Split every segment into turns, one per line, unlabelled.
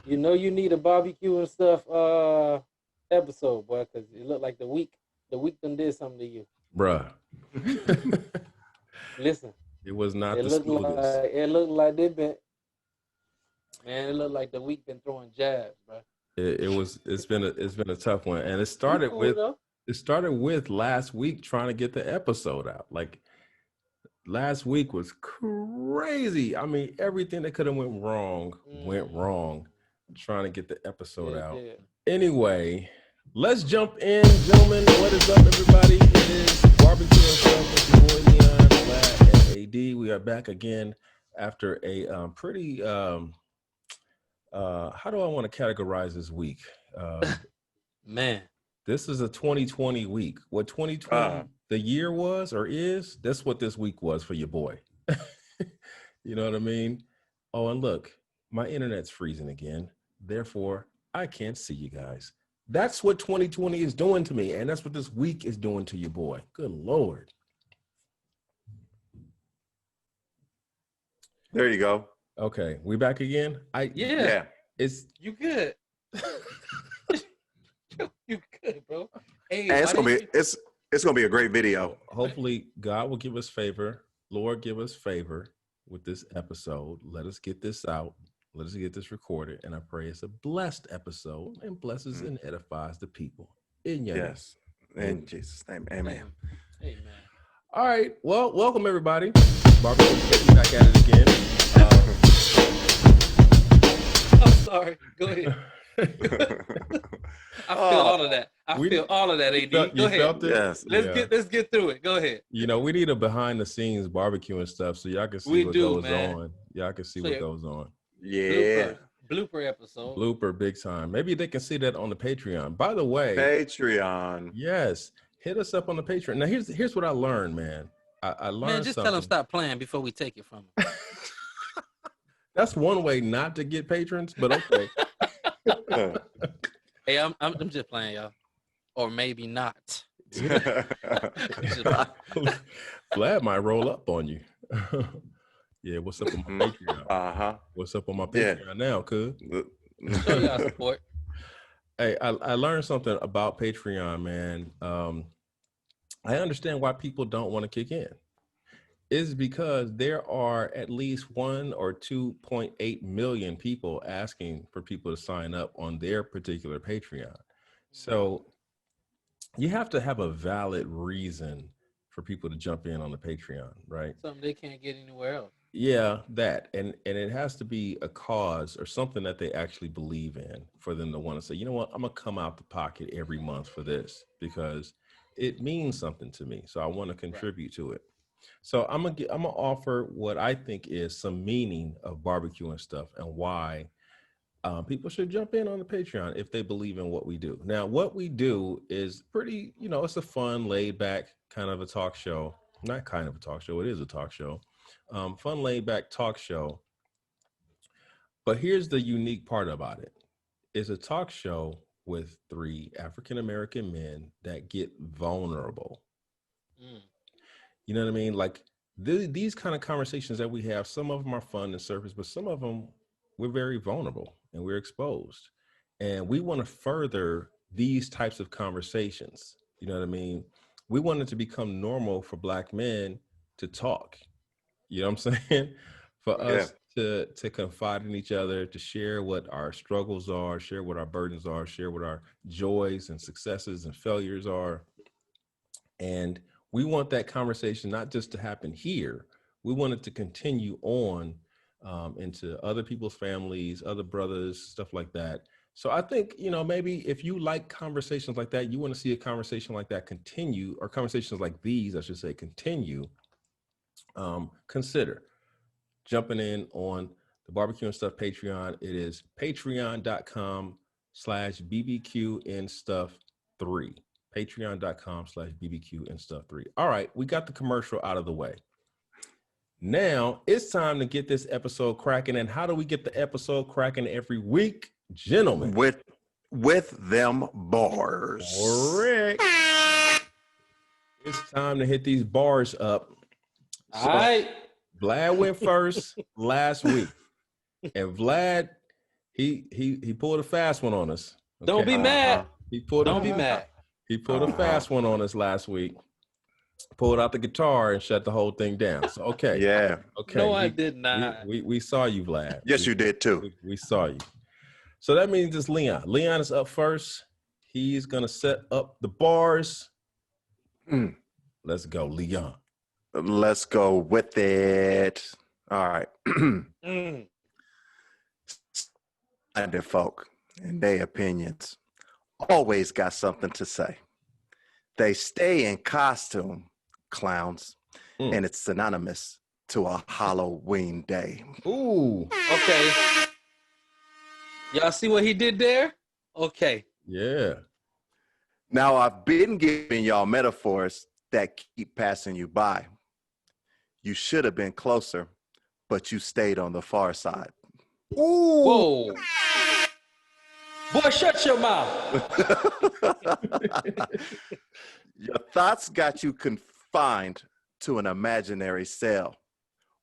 You know you need a barbecue and stuff episode, boy, because it looked like the week done did something to you.
Bruh.
Listen,
It was not
it
the
looked
smoothest.
like it looked like they been man. It looked like the week been throwing jabs, bro.
It's been a tough one. And
You cool though?
it started with last week trying to get the episode out. Like last week was crazy. I mean, everything that could have went wrong trying to get the episode out.
Yeah.
Anyway, let's jump in, gentlemen. What is up, everybody? It is Barbecue and Stuff with your boy Leon, Vlad, and AD. We are back again after a pretty how do I want to categorize this week?
Man,
This is a 2020 week. What 2020 the year was or is, that's what this week was for your boy. You know what I mean? Oh, and look, my internet's freezing again. Therefore, I can't see you guys. That's what 2020 is doing to me, and that's what this week is doing to your boy. Good Lord.
There you go.
Okay, we back again?
yeah.
It's
You good? You good, bro? Hey,
And it's gonna be a great video.
hopefully God will give us favor. Lord, give us favor with this episode. Let us get this out. Let us get this recorded. And I pray it's a blessed episode and blesses and edifies the people. In your name.
Yes. In Jesus' name. Amen.
Hey, man.
All right. Well, welcome everybody. Barbecue back at it again.
I'm sorry. Go ahead. I feel all of that. I feel all of that, AD. Go ahead.
Felt it?
Yes.
Let's get through it. Go ahead.
You know, we need a behind the scenes barbecue and stuff so y'all can see what goes on. Y'all can see what goes on.
Yeah.
Blooper episode.
Blooper big time. Maybe they can see that on the Patreon. By the way,
Patreon.
yes, hit us up on the Patreon. Now here's what I learned, man. I learned
Man, just
something.
tell them stop playing before we take it from them.
That's one way not to get patrons, but okay.
Hey, I'm just playing, y'all, or maybe not.
Vlad might roll up on you. Yeah, what's up on my Patreon? What's up on my Patreon now, cuz?
Show y'all support.
Hey, I learned something about Patreon, man. I understand why people don't want to kick in. It's because there are at least 1 or 2.8 million people asking for people to sign up on their particular Patreon. So you have to have a valid reason for people to jump in on the Patreon, right?
Something they can't get anywhere else.
Yeah, that. And it has to be a cause or something that they actually believe in for them to want to say, you know what, I'm going to come out the pocket every month for this because it means something to me. So I want to contribute to it. So I'm gonna offer what I think is some meaning of barbecue and stuff and why people should jump in on the Patreon if they believe in what we do. Now, what we do is pretty, it's a fun, laid back kind of a talk show. Not kind of a talk show. It is a talk show. Fun, laid back talk show. But here's the unique part about it. It's a talk show with 3 African-American men that get vulnerable. You know what I mean? Like these kind of conversations that we have, some of them are fun and surface, but some of them we're very vulnerable and we're exposed. And we want to further these types of conversations. You know what I mean? We want it to become normal for Black men to talk. You know what I'm saying? For us to confide in each other, to share what our struggles are, share what our burdens are, share what our joys and successes and failures are. And we want that conversation not just to happen here. We want it to continue on into other people's families, other brothers, stuff like that. So I think, maybe if you like conversations like that, you want to see a conversation like that continue, or conversations like these, I should say, continue, consider jumping in on the Barbecue and Stuff Patreon. It is patreon.com/BBQ'N Stuff 3. Patreon.com/BBQ'N Stuff 3. All right, we got the commercial out of the way. Now it's time to get this episode cracking. And how do we get the episode cracking every week, gentlemen?
With them bars.
Correct. It's time to hit these bars up.
All right.
Vlad went first last week, and Vlad, he pulled a fast one on us. Okay?
Don't be mad.
He pulled
Don't be mad.
He pulled a fast one on us last week. Pulled out the guitar and shut the whole thing down. So okay.
Yeah.
Okay.
No, I did not.
We saw you, Vlad.
Yes, you did too.
We saw you. So that means it's Leon. Leon is up first. He's gonna set up the bars. Let's go, Leon.
Let's go with it. All right. Standard folk and their opinions always got something to say. They stay in costume, clowns, and it's synonymous to a Halloween day.
Ooh.
Okay. Y'all see what he did there? Okay.
Yeah.
Now, I've been giving y'all metaphors that keep passing you by. You should have been closer, but you stayed on the far side.
Ooh.
Whoa. Boy, shut your mouth.
Your thoughts got you confined to an imaginary cell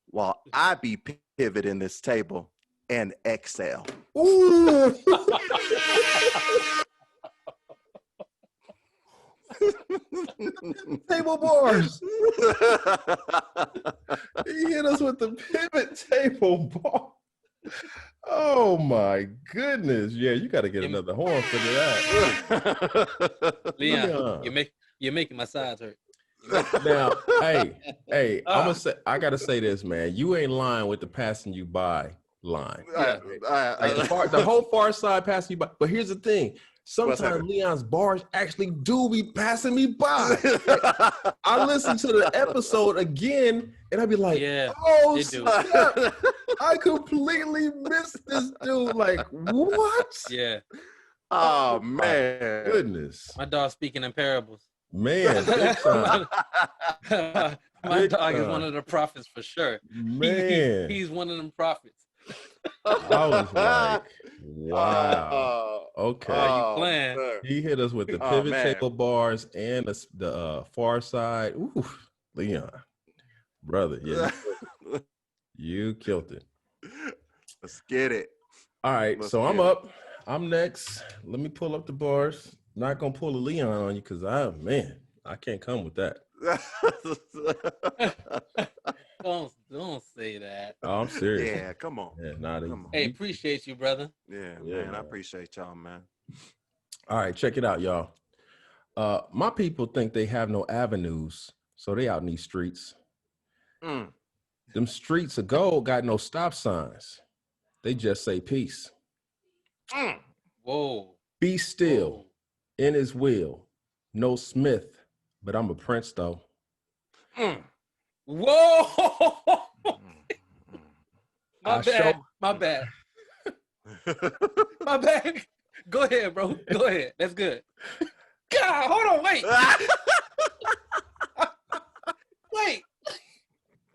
while I be pivoting this table and exhale.
Ooh. Table bars. He hit us with the pivot table bar. Oh my goodness. Yeah, you got to get another horn for that.
Leon, you're making my sides hurt.
Now, hey, I gotta say this, man. You ain't lying with the passing you by line.
Yeah.
Like the whole far side passing you by. But here's the thing. Sometimes Leon's bars actually do be passing me by. I listen to the episode again and I'd be like, oh, snap. I completely missed this dude. Like, what?
Yeah.
Oh, man.
Goodness.
My dog's speaking in parables.
Man, big time.
My dog is one of the prophets for sure.
Man.
He's one of them prophets.
I was like, wow. Okay.
You playing?
He hit us with the pivot table bars and the far side. Ooh, Leon, brother, yeah, you killed it.
Let's get it.
All right, so I'm up. I'm next. Let me pull up the bars. Not gonna pull a Leon on you because I can't come with that.
Don't say that.
Oh, I'm serious.
Yeah, come on.
Yeah,
come on.
Hey, appreciate you, brother.
Yeah,
Yeah,
man. I appreciate y'all, man.
All right, check it out, y'all. My people think they have no avenues, so they out in these streets. Them streets of gold got no stop signs. They just say peace.
Whoa.
Be still in his will. No Smith, but I'm a prince though.
Whoa. My bad. My bad. My bad. Go ahead, bro. Go ahead. That's good. God, hold on. Wait. Wait.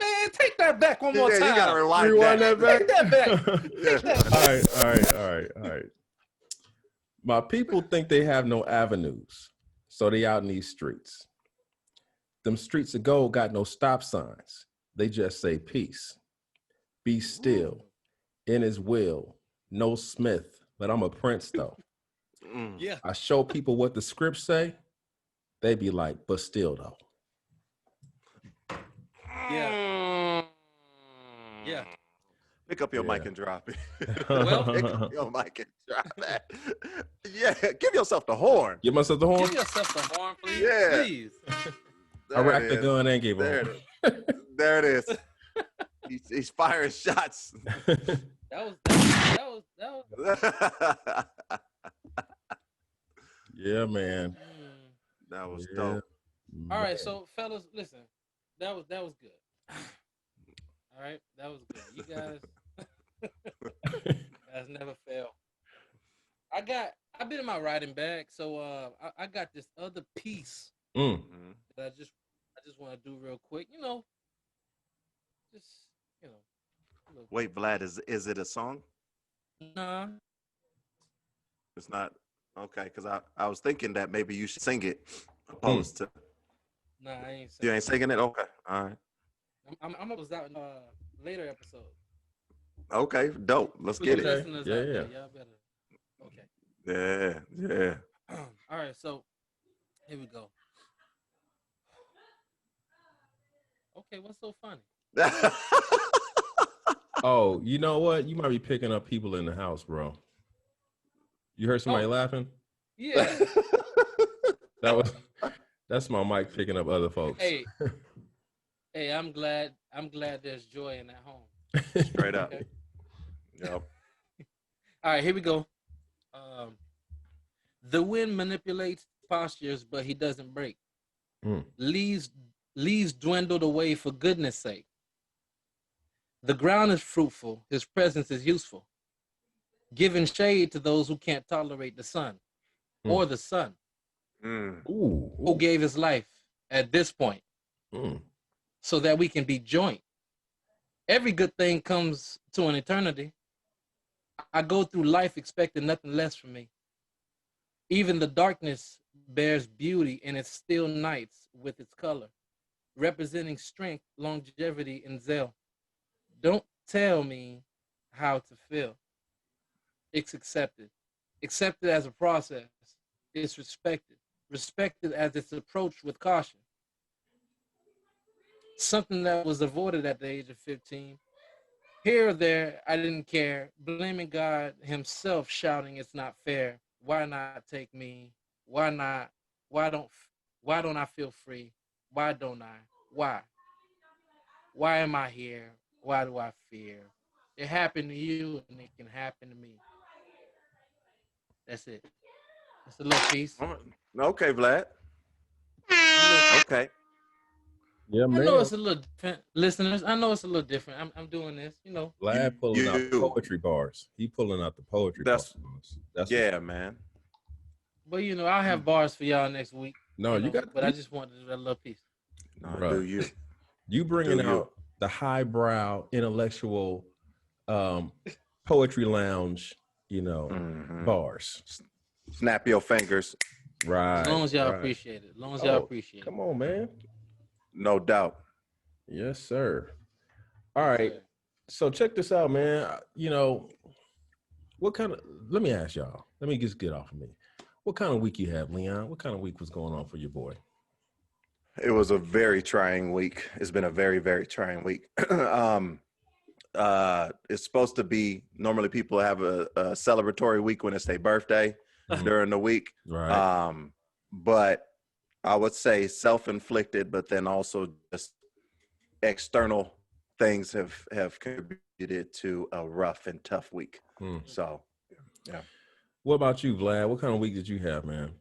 Man, take that back one more time.
You gotta
rewind that back.
Take that back. Take that back.
All right. My people think they have no avenues, so they out in these streets. Them streets of gold got no stop signs. They just say peace. Be still. In his will. No Smith, but I'm a prince though.
Yeah.
I show people what the scripts say. They be like, but still though.
Yeah. Yeah.
Pick up your mic and drop it.
Well,
pick up your mic and drop that. Yeah, give yourself the horn.
Give myself the horn.
Give yourself the horn, please.
Yeah.
Please.
I racked the gun and gave
There
him.
it is. There it is. He's firing shots.
That was
Yeah, man.
That was dope.
All right, so fellas, listen. That was good. All right, that was good. You guys never fail. I've been in my riding bag, so I got this other piece that I just want to do real quick.
Wait, Vlad, is it a song?
Nah.
It's not. Okay, because I was thinking that maybe you should sing it opposed to.
Nah, I ain't singing.
You ain't singing it? Okay, all right.
I'm was out in later episode.
Okay, dope. Let's get it.
Listeners out there, y'all better. Okay.
Yeah.
All right, so here we go. Okay, what's so funny?
Oh, you know what? You might be picking up people in the house, bro. You heard somebody laughing?
Yeah.
That's my mic picking up other folks.
Hey, I'm glad there's joy in that home.
Straight up. Okay? Yep.
All right, here we go. The wind manipulates postures, but he doesn't break. Leaves dwindled away for goodness sake. The ground is fruitful. His presence is useful. Giving shade to those who can't tolerate the sun or the sun. Who gave his life at this point so that we can be joint. Every good thing comes to an eternity. I go through life expecting nothing less from me. Even the darkness bears beauty in its still nights with its color, representing strength, longevity, and zeal. Don't tell me how to feel. It's accepted. Accepted as a process. It's respected. Respected as it's approached with caution. Something that was avoided at the age of 15. Here or there, I didn't care, blaming God himself, shouting, "It's not fair. Why not take me? Why not? Why don't I feel free? Why don't I? Why? Why am I here? Why do I fear? It happened to you and it can happen to me." That's it. That's a little piece.
Okay, Vlad. Okay.
Yeah, man.
I know it's a little different, listeners. I know it's a little different. I'm doing this,
Vlad pulling out the poetry bars. He pulling out the poetry bars.
That's man.
But I'll have bars for y'all next week.
No, you got.
But I just wanted to do a little piece.
No, do you?
You bringing out the highbrow, intellectual, poetry lounge, bars.
Snap your fingers.
Right.
As long as y'all appreciate it. As long as y'all appreciate it.
Come on, man.
No doubt.
Yes, sir. All right. So check this out, man. Let me ask y'all. Let me just get off of me. What kind of week you have, Leon? What kind of week was going on for your boy?
It was a very trying week. It's been a very, very trying week. It's supposed to be, normally people have a celebratory week when it's their birthday during the week.
Right.
But I would say self-inflicted, but then also just external things have contributed to a rough and tough week. So, yeah.
What about you, Vlad? What kind of week did you have, man?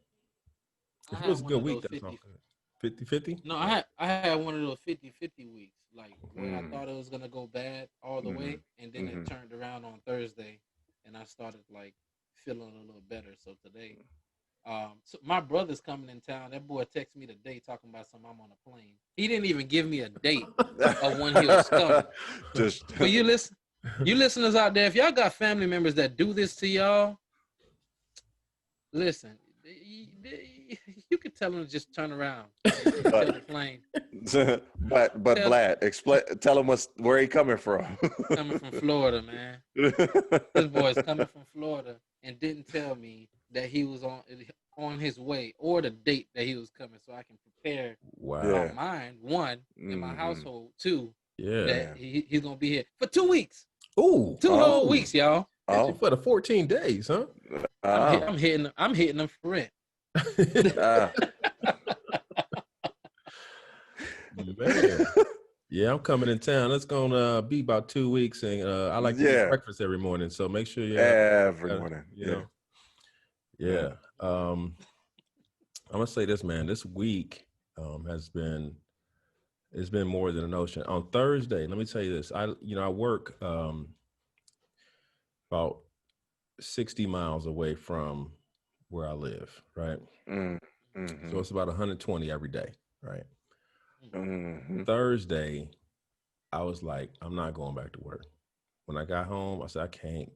If it was a good week, that's all good. 50-50?
No, I had one of those 50-50 weeks, like where I thought it was gonna go bad all the way, and then it turned around on Thursday, and I started like feeling a little better. So today, so my brother's coming in town. That boy texted me today talking about something. I'm on a plane. He didn't even give me a date of when he was coming. But you listeners out there, if y'all got family members that do this to y'all, listen. You could tell them to just turn around. The plane.
But Vlad, tell him where he coming from.
Coming from Florida, man. This boy's coming from Florida and didn't tell me that he was on his way or the date that he was coming, so I can prepare my mind, one, in my household, two, that he's gonna be here for 2 weeks.
Ooh,
2 whole weeks, y'all.
For the 14 days, huh?
I'm hitting them for rent.
Man. Yeah, I'm coming in town. It's gonna be about 2 weeks, and I like to eat breakfast every morning. So make sure
every morning.
Yeah. I'm gonna say this, man. This week it's been more than an ocean. On Thursday, let me tell you this. I work about 60 miles away from where I live, right? So it's about 120 every day, right? Thursday, I was like, I'm not going back to work. When I got home, I said, I can't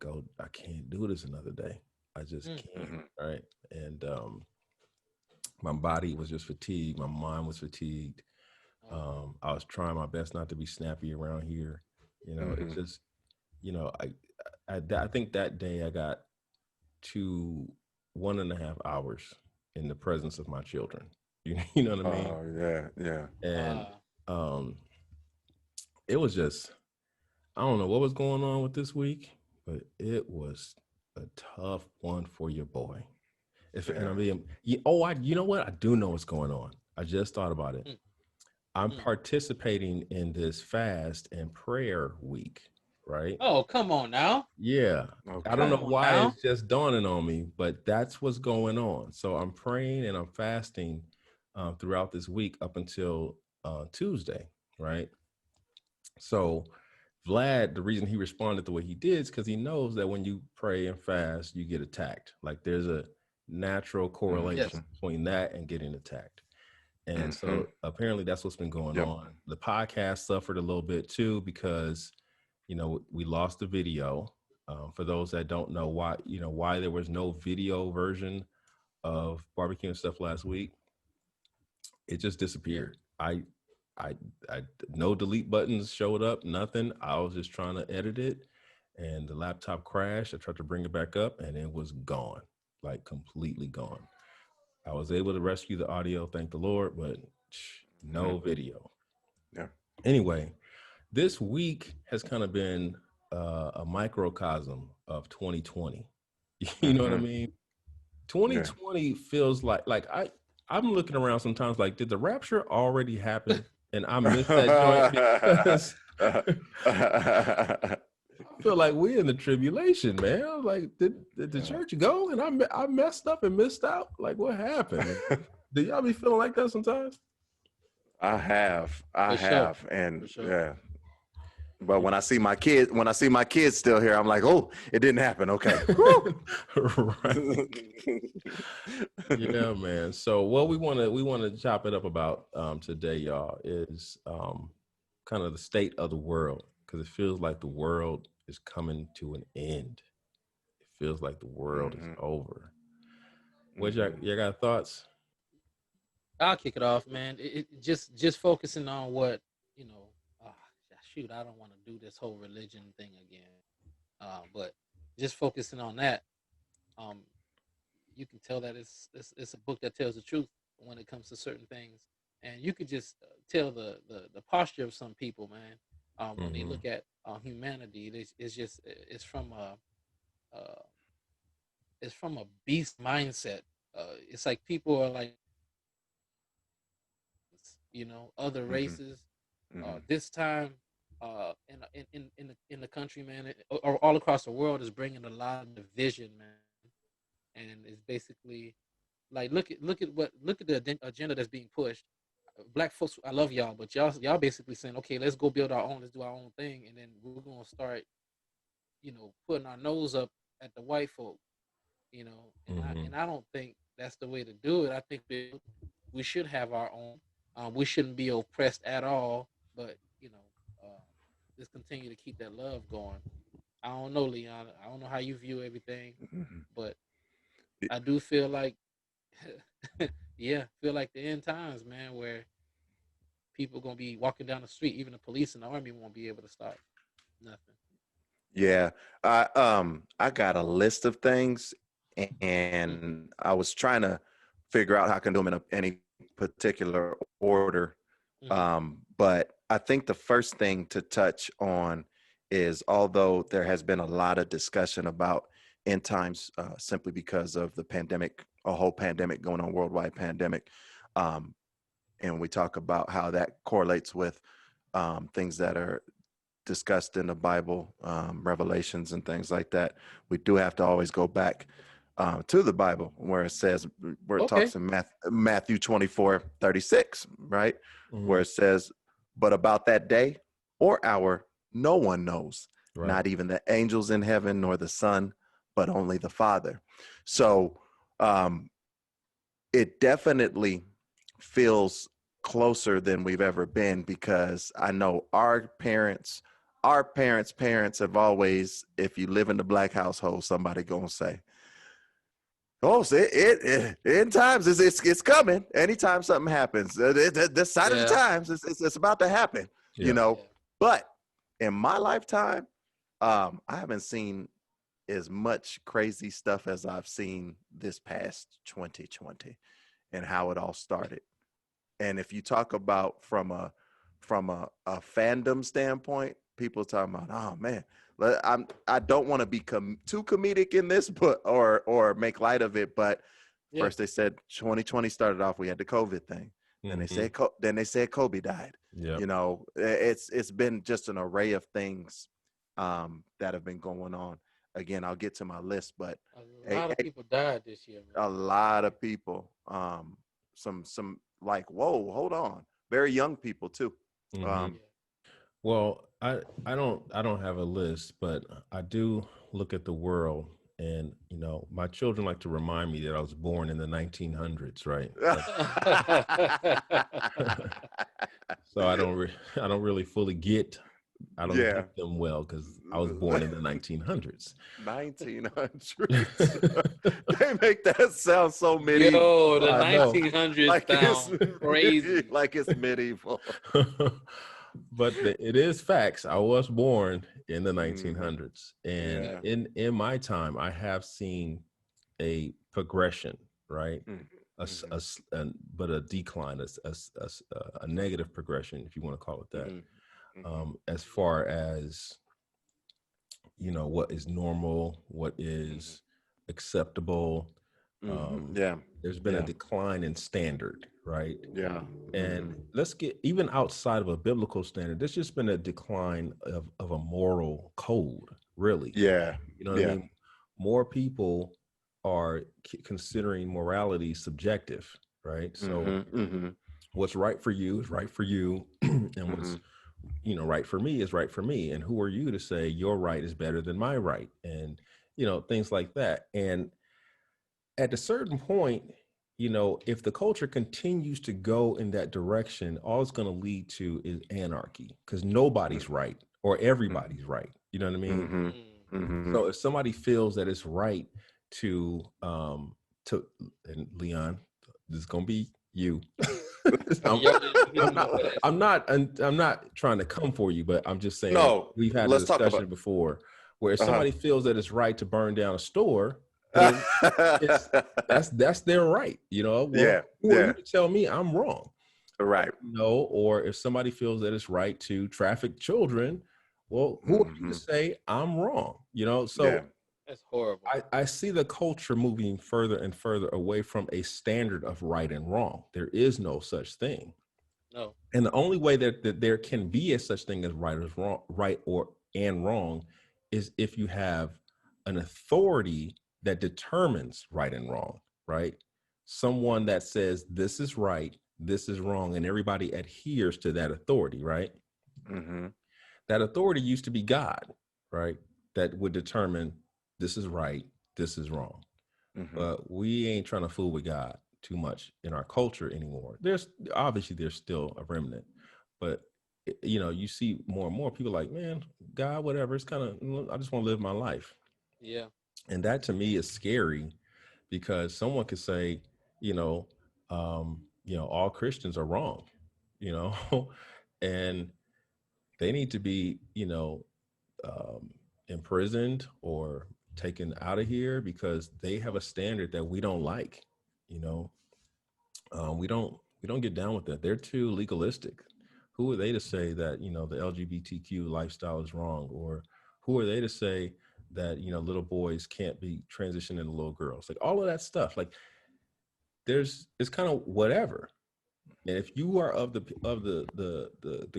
do this another day. I just can't, right? And my body was just fatigued. My mind was fatigued. I was trying my best not to be snappy around here. you know, I think that day I got 1.5 hours in the presence of my children. You know what I mean?
Oh yeah, yeah.
And it was just, I don't know what was going on with this week, but it was a tough one for your boy. And I mean, you know what? I do know what's going on. I just thought about it. I'm participating in this fast and prayer week, right?
Oh, come on now.
Yeah.
Okay.
I don't know why it's just dawning on me, but that's what's going on. So I'm praying and I'm fasting throughout this week up until Tuesday, right? So Vlad, the reason he responded the way he did is because he knows that when you pray and fast, you get attacked. Like there's a natural correlation between that and getting attacked. And so apparently that's what's been going on. The podcast suffered a little bit too, because, you know, we lost the video. For those that don't know why there was no video version of BBQ'N Stuff last week, it just disappeared. I no delete buttons showed up, nothing. I was just trying to edit it and the laptop crashed. I tried to bring it back up and it was gone, like completely gone. I was able to rescue the audio, thank the Lord, but no video.
Yeah.
Anyway, this week has kind of been a microcosm of 2020. You know what I mean? 2020 feels like I'm looking around sometimes like, did the rapture already happen? And I missed that joint because I feel like we're in the tribulation, man. I was like, did the church go? And I messed up and missed out? Like, what happened? Do y'all be feeling like that sometimes?
I have.
Sure.
And
sure.
yeah. But when I see my kids still here, I'm like, oh, it didn't happen. Okay.
Right. Yeah, man. So what we want to chop it up about today, y'all, is kind of the state of the world, because it feels like the world is coming to an end. It feels like the world is over. What y'all got thoughts?
I'll kick it off, man. It just focusing on what, you know, shoot, I don't want to do this whole religion thing again. But just focusing on that, you can tell that it's a book that tells the truth when it comes to certain things. And you could just tell the posture of some people, man, when they look at humanity. It's from a beast mindset. It's like people are like, you know, other races. This time, in the country, man, or all across the world, is bringing a lot of division, man. And it's basically like, look at the agenda that's being pushed. Black folks, I love y'all, but y'all basically saying, okay, let's go build our own, let's do our own thing, and then we're gonna start, you know, putting our nose up at the white folk, you know. And I don't think that's the way to do it. I think we should have our own. We shouldn't be oppressed at all, but you know, just continue to keep that love going. I don't know, Leon. I don't know how you view everything, but I do feel like, feel like the end times, man, where people gonna be walking down the street, even the police and the army won't be able to stop nothing.
Yeah, I got a list of things, and I was trying to figure out how I can do them in any particular order. But I think the first thing to touch on is, although there has been a lot of discussion about end times, simply because of the pandemic, a whole pandemic going on, worldwide pandemic, and we talk about how that correlates with things that are discussed in the Bible, revelations and things like that. We do have to always go back to the Bible, where it talks in Matthew 24:36, right? Where it says, but about that day or hour, no one knows, not even the angels in heaven, nor the Son, but only the Father. So it definitely feels closer than we've ever been, because I know our parents' parents have always, if you live in the black household, somebody gonna say, oh, so in times it's coming. Anytime something happens, this side of the times it's about to happen, you know. But in my lifetime, I haven't seen as much crazy stuff as I've seen this past 2020 and how it all started. And if you talk about from a fandom standpoint, people talking about, oh man, I don't want to be too comedic in this, but or make light of it. But first they said 2020 started off, we had the COVID thing. Then they said Kobe died.
Yep.
You know, it's been just an array of things that have been going on. Again, I'll get to my list, but
a lot of people died this year, man.
A lot of people. Some like, whoa, hold on. Very young people too.
Well, I don't have a list, but I do look at the world, and you know, my children like to remind me that I was born in the 1900s, right? So I don't really fully get. I don't get them well because I was born in the 1900s.
1900s. They make that sound so medieval.
Yo, the 1900s like sound crazy.
Like it's medieval.
But it is facts. I was born in the 1900s, and in my time, I have seen a progression, right? But a decline, a negative progression, if you want to call it that. As far as, you know, what is normal, what is acceptable. There's been a decline in standard, right? And let's get even outside of a biblical standard, there's just been a decline of a moral code, really. You know what I mean? More people are considering morality subjective, right? So what's right for you is right for you, and what's right for me is right for me. And who are you to say your right is better than my right? And, you know, things like that. And at a certain point, you know, if the culture continues to go in that direction, all it's going to lead to is anarchy, because nobody's right or everybody's right. You know what I mean? So if somebody feels that it's right to and Leon, this is going to be you. I'm not trying to come for you, but I'm just saying, we've had a discussion before where if somebody feels that it's right to burn down a store, then that's their right, you know. Who are you to tell me I'm wrong?
Right.
You know, or if somebody feels that it's right to traffic children, well, who are you to say I'm wrong? You know, so
that's horrible.
I see the culture moving further and further away from a standard of right and wrong. There is no such thing.
No.
And the only way that there can be a such thing as right and wrong is if you have an authority that determines right and wrong, right? Someone that says this is right, this is wrong, and everybody adheres to that authority, right? That authority used to be God, right? That would determine this is right, this is wrong. But we ain't trying to fool with God too much in our culture anymore. There's still a remnant, but you know, you see more and more people like, man, God, whatever. It's kind of, I just want to live my life.
Yeah.
And that to me is scary, because someone could say, all Christians are wrong, and they need to be, imprisoned or taken out of here because they have a standard that we don't like. We don't get down with that. They're too legalistic. Who are they to say that, the LGBTQ lifestyle is wrong? Or who are they to say that, little boys can't be transitioned into little girls? Like all of that stuff, like it's kind of whatever. And if you are of the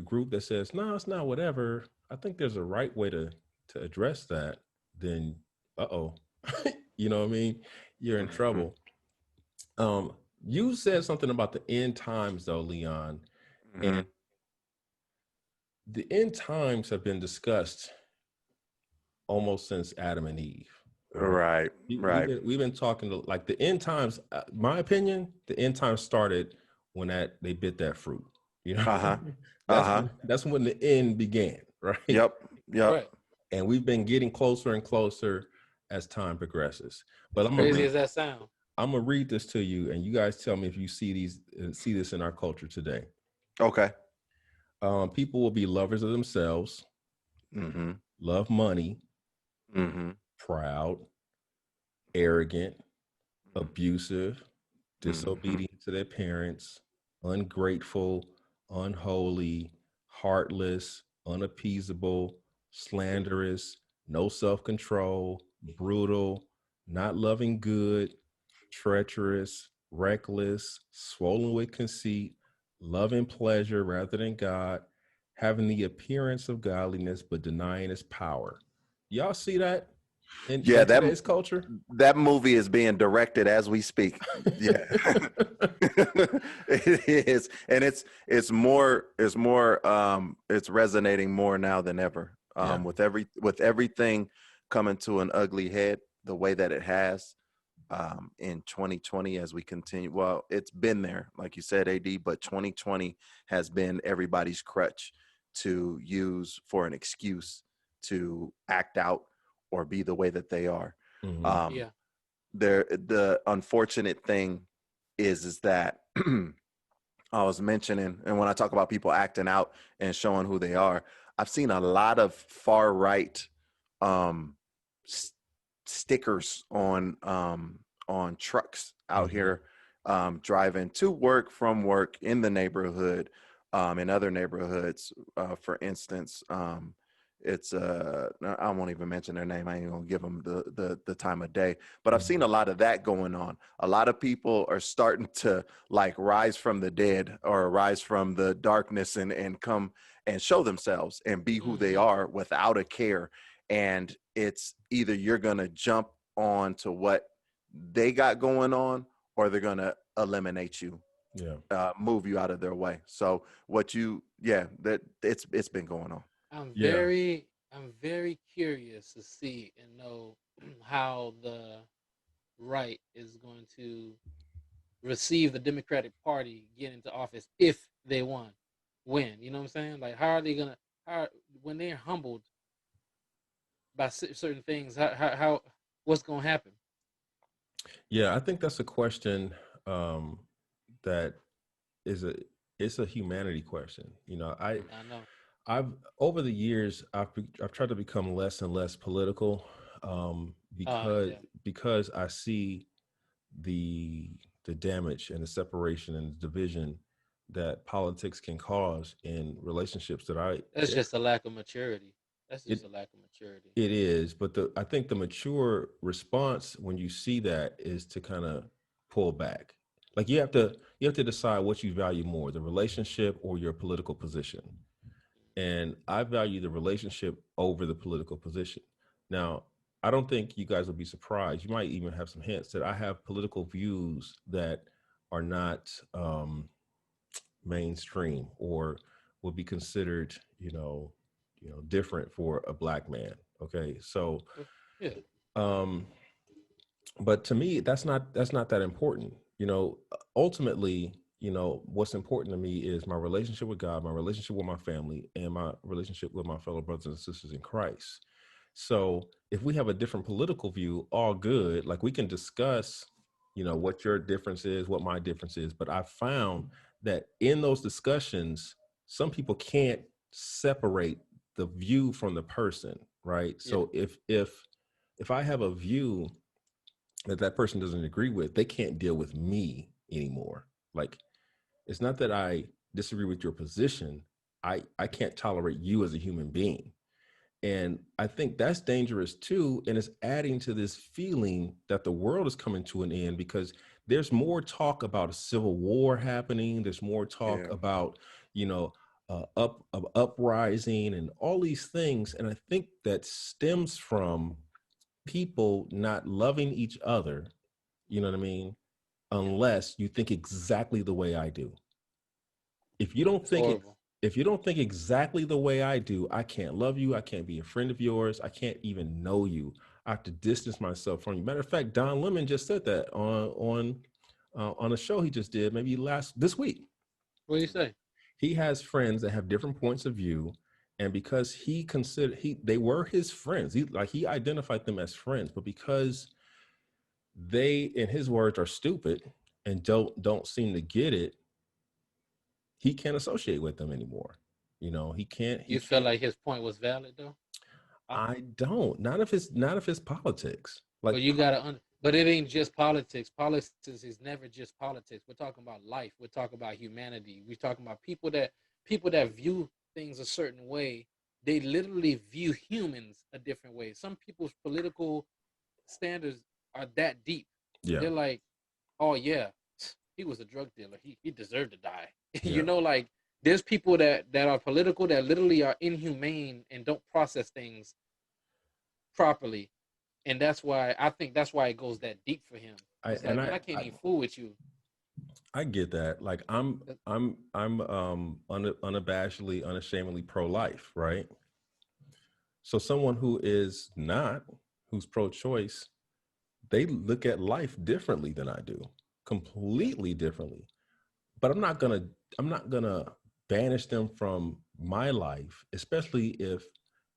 group that says, no, it's not whatever, I think there's a right way to address that, then, you know what I mean? You're in trouble. You said something about the end times though, Leon, and the end times have been discussed almost since Adam and Eve.
Right.
We've been talking to, like, the end times, my opinion, the end times started when they bit that fruit, That's when the end began, right?
Yep.
Right.
And we've been getting closer and closer as time progresses. But
crazy as that sound,
I'm gonna read this to you, and you guys tell me if you see this in our culture today.
Okay.
People will be lovers of themselves. love money, proud, arrogant, abusive, disobedient to their parents, ungrateful, unholy, heartless, unappeasable, slanderous, no self-control, brutal, not loving good, treacherous, reckless, swollen with conceit, loving pleasure rather than God, having the appearance of godliness but denying its power. Y'all see that in
Yeah,
today's culture?
that movie is being directed as we speak. Yeah. It is. And it's resonating more now than ever. With everything coming to an ugly head the way that it has in 2020 as we continue. Well, it's been there, like you said, AD, but 2020 has been everybody's crutch to use for an excuse to act out or be the way that they are. The unfortunate thing is that I was mentioning, and when I talk about people acting out and showing who they are, I've seen a lot of far right stickers on trucks out here driving to work, from work, in the neighborhood, in other neighborhoods. For instance, it's I won't even mention their name. I ain't gonna give them the time of day. But I've seen a lot of that going on. A lot of people are starting to like rise from the dead or rise from the darkness and come and show themselves and be who they are without a care. And it's either you're gonna jump on to what they got going on, or they're gonna eliminate you, move you out of their way. So that it's been going on.
I'm very curious to see and know how the right is going to receive the Democratic Party get into office if they win. You know what I'm saying? Like, how are they gonna? When they're humbled by certain things, how what's gonna happen?
Yeah, I think that's a question that it's a humanity question. You know,
I know.
I've over the years I've tried to become less and less political because I see the damage and the separation and the division that politics can cause in relationships
That's just a lack of maturity. That's just a lack of maturity.
It is, but I think the mature response when you see that is to kind of pull back. Like you have to decide what you value more, the relationship or your political position. And I value the relationship over the political position. Now, I don't think you guys will be surprised. You might even have some hints that I have political views that are not mainstream or would be considered, different for a Black man. Okay, so but to me, that's not that important. Ultimately, what's important to me is my relationship with God, my relationship with my family, and my relationship with my fellow brothers and sisters in Christ. So if we have a different political view, all good. Like we can discuss, what your difference is, what my difference is. But I found that in those discussions, some people can't separate the view from the person, right? So if I have a view that person doesn't agree with, they can't deal with me anymore. Like, it's not that I disagree with your position. I can't tolerate you as a human being. And I think that's dangerous too. And it's adding to this feeling that the world is coming to an end because there's more talk about a civil war happening. There's more talk about, uprising and all these things. And I think that stems from people not loving each other, you know what I mean? Unless you think exactly the way I do. If you don't think exactly the way I do, I can't love you. I can't be a friend of yours. I can't even know you. I have to distance myself from you. Matter of fact, Don Lemon just said that on a show he just did, maybe this week.
What do you say?
He has friends that have different points of view, and because they were his friends, he identified them as friends, but because they, in his words, are stupid and don't seem to get it, he can't associate with them anymore. He can't.
You feel like his point was valid though?
I don't. Not if it's politics. Like,
But you gotta. But it ain't just politics. Politics is never just politics. We're talking about life. We're talking about humanity. We're talking about people that view things a certain way. They literally view humans a different way. Some people's political standards are that deep.
yeah,
They're like, oh yeah, he was a drug dealer. He deserved to die.
yeah.
Like there's people that are political that literally are inhumane and don't process things properly. And that's why I think that's why it goes that deep for him. It's like, man, I can't even fool with you.
I get that. Like I'm unabashedly, unashamedly pro-life, right? So someone who's pro-choice, they look at life differently than I do, completely differently. But I'm not gonna banish them from my life, especially if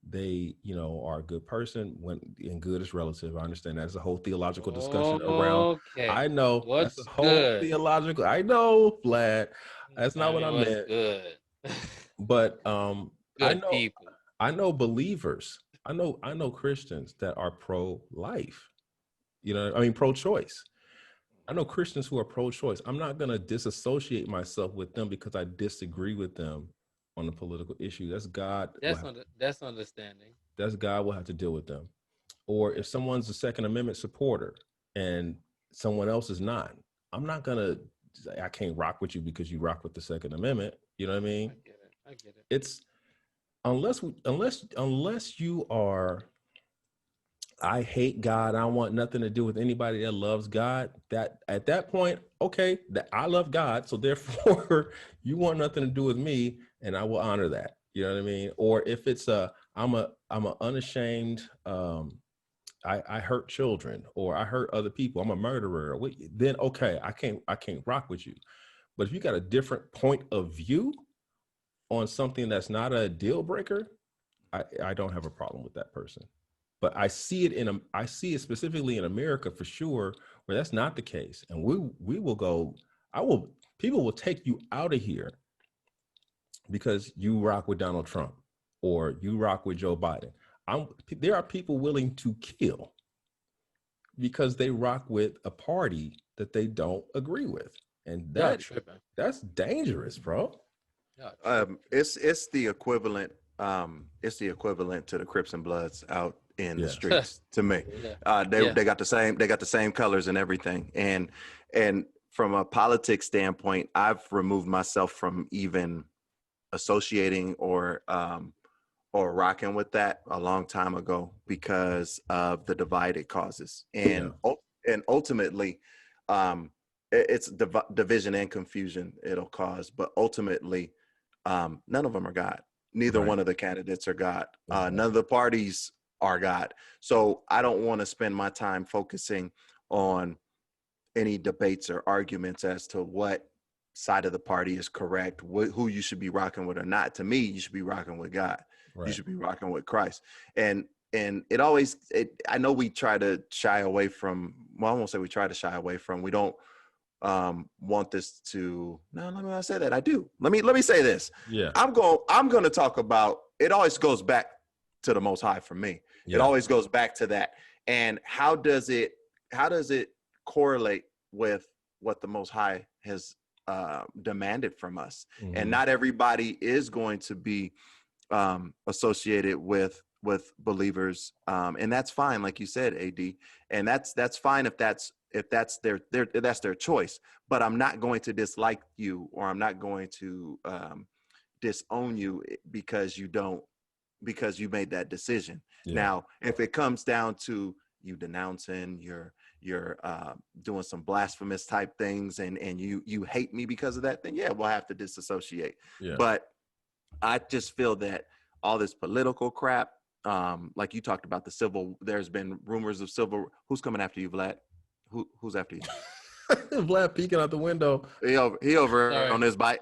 they, are a good person. And good is relative. I understand that's a whole theological discussion around.
Okay.
I know
What's
that's a whole
good?
theological. I know, Vlad. That's not what I
what's
meant.
Good.
But
Good people.
I know believers. I know Christians that are pro-life. Pro-choice. I know Christians who are pro-choice. I'm not going to disassociate myself with them because I disagree with them on the political issue. That's God.
That's understanding.
That's God will have to deal with them. Or if someone's a Second Amendment supporter and someone else is not, I'm not going to say, I can't rock with you because you rock with the Second Amendment. You know what I mean?
I get it.
It's unless you are, I hate God, I want nothing to do with anybody that loves God, that at that point, okay, that I love God, so therefore you want nothing to do with me, and I will honor that. You know what I mean? Or if it's I'm a unashamed, I hurt children, or I hurt other people, I'm a murderer, then okay, I can't rock with you. But if you got a different point of view on something that's not a deal breaker, I don't have a problem with that person. But I see it specifically in America for sure, where that's not the case. And we will go, people will take you out of here because you rock with Donald Trump or you rock with Joe Biden. There are people willing to kill because they rock with a party that they don't agree with. And that's dangerous, bro.
It's the equivalent. It's the equivalent to the Crips and Bloods out in the streets to me. They got the same colors and everything. And from a politics standpoint, I've removed myself from even associating or rocking with that a long time ago because of the divide it causes. And ultimately, it's division and confusion it'll cause. But ultimately, none of them are God. Neither one of the candidates are God. None of the parties are God. So I don't want to spend my time focusing on any debates or arguments as to what side of the party is correct, who you should be rocking with or not. To me, you should be rocking with God. You should be rocking with Christ. And I know we try to shy away from, well, I won't say we try to shy away from, we don't want this to, no, let me not say that. I do. Let me say this.
Yeah.
I'm going to talk about, it always goes back to the Most High for me. It always goes back to that. And how does it correlate with what the Most High has demanded from us? Mm-hmm. And not everybody is going to be associated with believers. And that's fine. Like you said, AD, and that's fine if that's their choice, but I'm not going to dislike you, or I'm not going to disown you because you made that decision. Now, if it comes down to you denouncing, you're doing some blasphemous type things and you hate me because of that, then we'll have to disassociate. But I just feel that all this political crap, like you talked about there's been rumors of civil. Who's coming after you, Vlad? Who's after you?
Vlad peeking out the window.
He over here on his by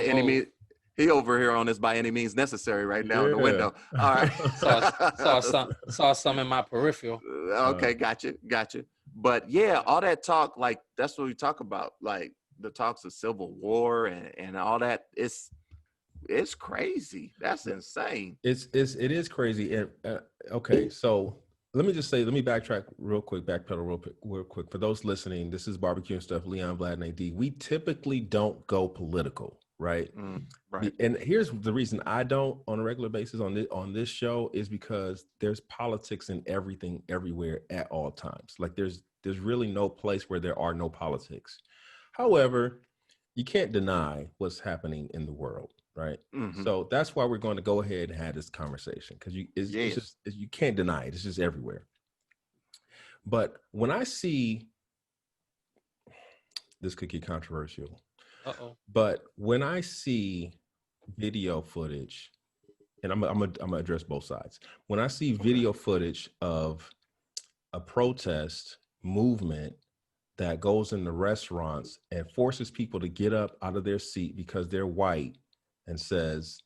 any means. He over here on this by any means necessary right now in the window. All right.
saw some in my peripheral.
Okay, gotcha. But all that talk, like that's what we talk about, like the talks of civil war and all that. it's crazy. That's insane.
It is crazy. And okay, so let me backtrack backpedal real quick. For those listening, this is Barbecue and Stuff, Leon, Vlad, and AD. We typically don't go political, right?
Right.
And here's the reason I don't on a regular basis on this show is because there's politics in everything, everywhere, at all times. Like there's really no place where there are no politics. However, you can't deny what's happening in the world, right? So that's why we're going to go ahead and have this conversation, because you can't deny it. It's just everywhere. But when I see, this could get controversial, but when I see video footage, and I'm gonna address both sides. When I see video footage of a protest movement that goes into restaurants and forces people to get up out of their seat because they're white and says,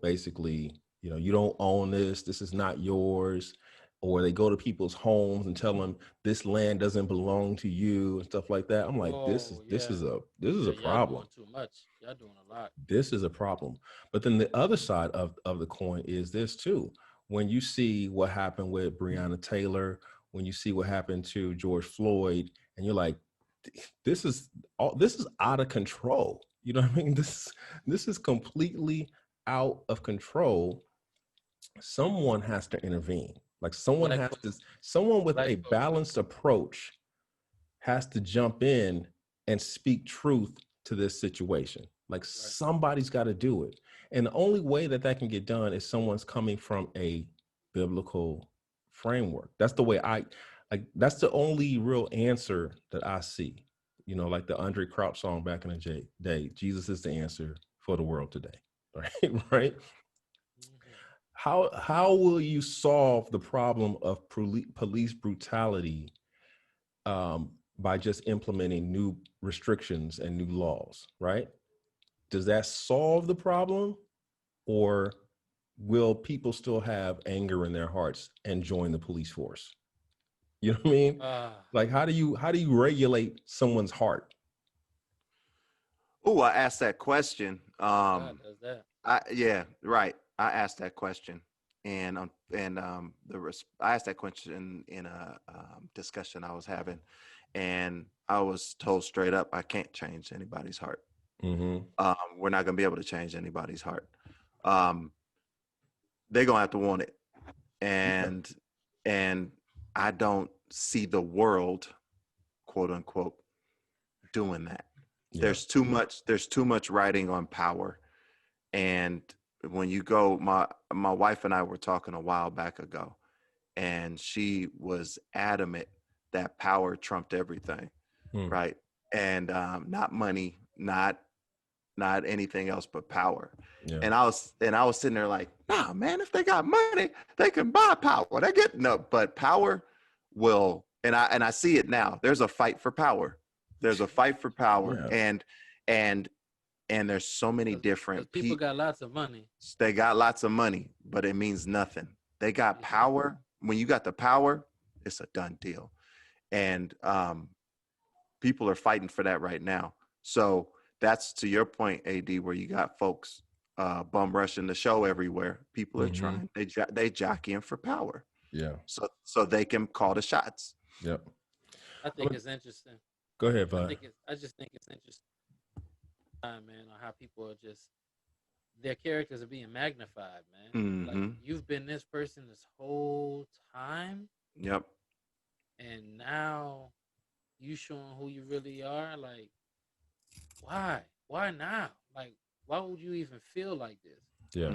basically, you don't own this. This is not yours. Or they go to people's homes and tell them this land doesn't belong to you and stuff like that. I'm like, this is a problem.
Y'all doing too much. Y'all doing a lot.
This is a problem. But then the other side of the coin is this too. When you see what happened with Breonna Taylor, when you see what happened to George Floyd, and you're like, this is out of control. You know what I mean? This is completely out of control. Someone has to intervene. Like someone with a balanced approach has to jump in and speak truth to this situation. Like somebody's got to do it. And the only way that can get done is someone's coming from a biblical framework. That's the way that's the only real answer that I see. Like the Andre Crouch song back in the day, Jesus is the answer for the world today. Right? How will you solve the problem of police brutality by just implementing new restrictions and new laws, right? Does that solve the problem, or will people still have anger in their hearts and join the police force? You know what I mean? Like, how do you regulate someone's heart?
Oh, I asked that question.
God does that.
I asked that question, and I asked that question in a discussion I was having, and I was told straight up, I can't change anybody's heart. We're not gonna be able to change anybody's heart. They're gonna have to want it, and I don't see the world, quote unquote, doing that. Yeah. There's too much writing on power. And when you go, my wife and I were talking a while back ago, and she was adamant that power trumped everything, right? And not money, not anything else but power. Yeah. And I was sitting there like, nah, man, if they got money, they can buy power. They get but power will, and I see it now. There's a fight for power. There's a fight for power, yeah. and there's so many different
people got lots of money.
They got lots of money, but it means nothing. They got power. When you got the power, it's a done deal. And people are fighting for that right now. So that's to your point, AD, where you got folks bum rushing the show everywhere. People are trying. They jockeying for power.
Yeah.
So they can call the shots.
Yep.
I think it's interesting.
Go ahead, Vlad.
I just think it's interesting, man, on how people are just, their characters are being magnified, man. Like, you've been this person this whole time.
Yep.
And now you showing who you really are. Like, why? Why now? Like, why would you even feel like this?
Yeah.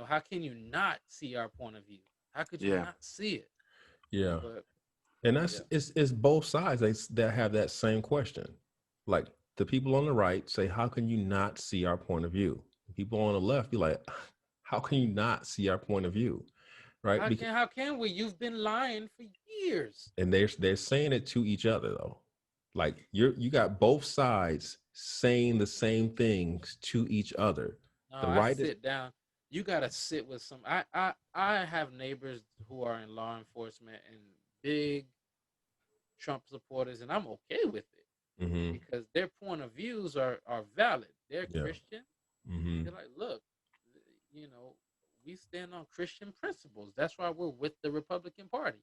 How can you not see our point of view? How could you not see it?
Yeah. And that's it's both sides that have that same question. Like, the people on the right say, how can you not see our point of view? People on the left be like, how can you not see our point of view? Right?
How can we? You've been lying for years.
And they're saying it to each other though. Like, you got both sides saying the same things to each other.
No, the right sit down. You gotta sit with some. I have neighbors who are in law enforcement and big Trump supporters, and I'm okay with it because their point of views are valid. They're Christian. They're like, look, you know, we stand on Christian principles. That's why we're with the Republican Party.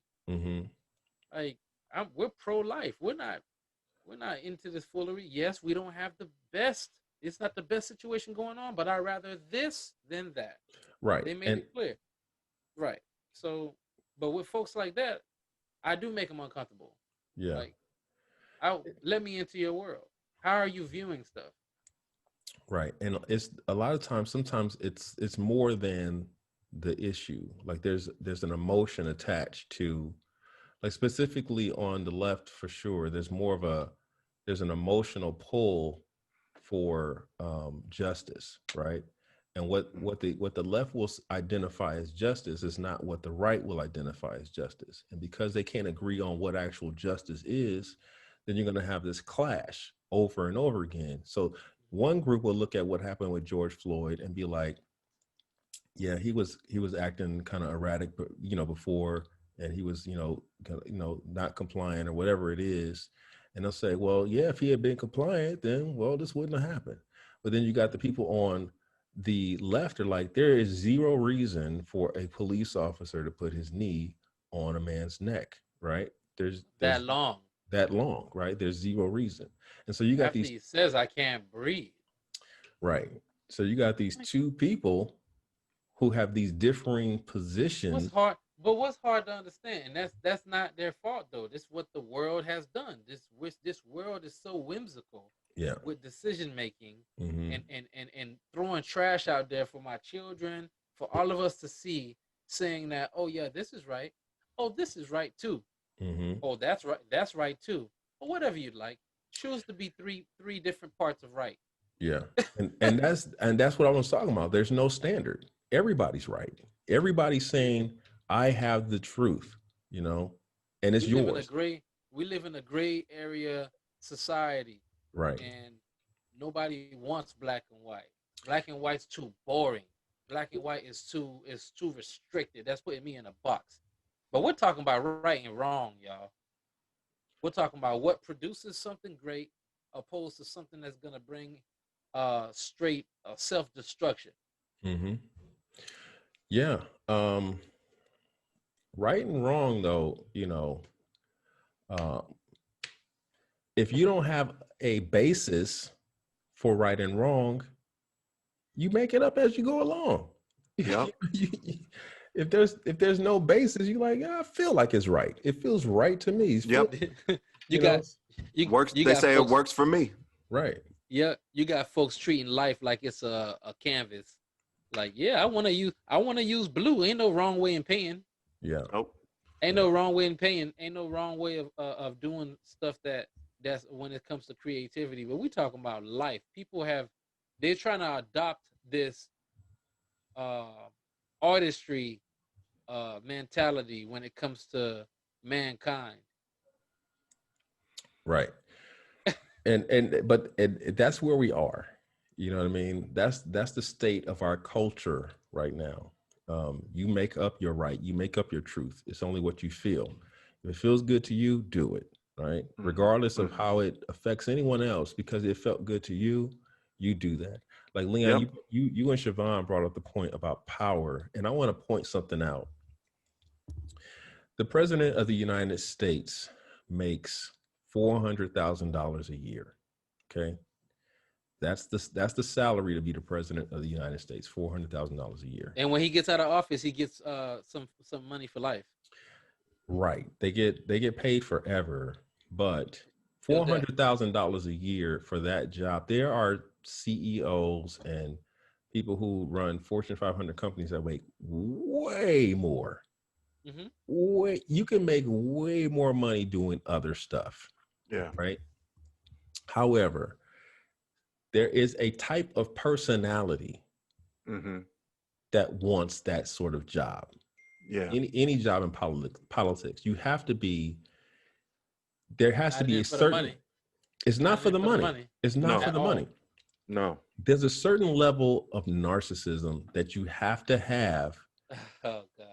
Like, we're pro-life. We're not into this foolery. Yes, we don't have the best. It's not the best situation going on, but I'd rather this than that.
Right.
They made it clear. Right. So, but with folks like that, I do make them uncomfortable.
Yeah.
Like, let me into your world. How are you viewing stuff?
Right. And it's a lot of times, sometimes it's more than the issue. Like there's an emotion attached to, like specifically on the left for sure, there's an emotional pull for justice, right? And what the left will identify as justice is not what the right will identify as justice. And because they can't agree on what actual justice is, then you're going to have this clash over and over again. So one group will look at what happened with George Floyd and be like, yeah, he was acting kind of erratic, before, and he was, not compliant or whatever it is. And they'll say, well, yeah, if he had been compliant, then, well, this wouldn't have happened. But then you got the people on the left are like, there is zero reason for a police officer to put his knee on a man's neck, right? There's that long, right? There's zero reason. And so you got
after he says, I can't breathe.
Right. So you got these two people who have these differing positions.
What's hard to understand? And that's not their fault though. This is what the world has done. This world is so whimsical.
Yeah.
With decision making and throwing trash out there for my children, for all of us to see, saying that, oh yeah, this is right. Oh, this is right too. Oh, that's right. That's right too. Or whatever you'd like. Choose to be three different parts of right.
Yeah. And that's what I was talking about. There's no standard. Everybody's right. Everybody's saying, I have the truth, and it's yours.
We live in a gray area society.
Right.
And nobody wants black and white. Black and white's too boring. Black and white is too restricted. That's putting me in a box. But we're talking about right and wrong, y'all. We're talking about what produces something great opposed to something that's going to bring straight self-destruction.
Yeah. Right and wrong, though, if you don't have a basis for right and wrong, you make it up as you go along.
Yeah.
If there's no basis, you're like, I feel like it's right. It feels right to me.
Yep.
They say
it works for me.
Right.
Yeah. You got folks treating life like it's a canvas. Like, yeah, I want to use blue. Ain't no wrong way in painting.
Yeah.
Nope.
Ain't no wrong way in painting. Ain't no wrong way of doing stuff that's when it comes to creativity. But we talking about life. They're trying to adopt this artistry mentality when it comes to mankind.
Right. But that's where we are. You know what I mean? That's the state of our culture right now. You make up your right. You make up your truth. It's only what you feel. If it feels good to you, do it. Right. Regardless of how it affects anyone else, because it felt good to you, you do that. Like Leon, you and Siobhan brought up the point about power, and I want to point something out. The president of the United States makes $400,000 a year. Okay. That's the salary to be the president of the United States, $400,000 a year.
And when he gets out of office, he gets some money for life.
Right. They get paid forever, but $400,000 a year for that job. There are CEOs and people who run Fortune 500 companies that make way more. You can make way more money doing other stuff.
Yeah.
Right. However, there is a type of personality that wants that sort of job.
Yeah.
Any job in politics, you have to be. There has to be a certain. It's not for the money. It's not for the money.
No.
There's a certain level of narcissism that you have to have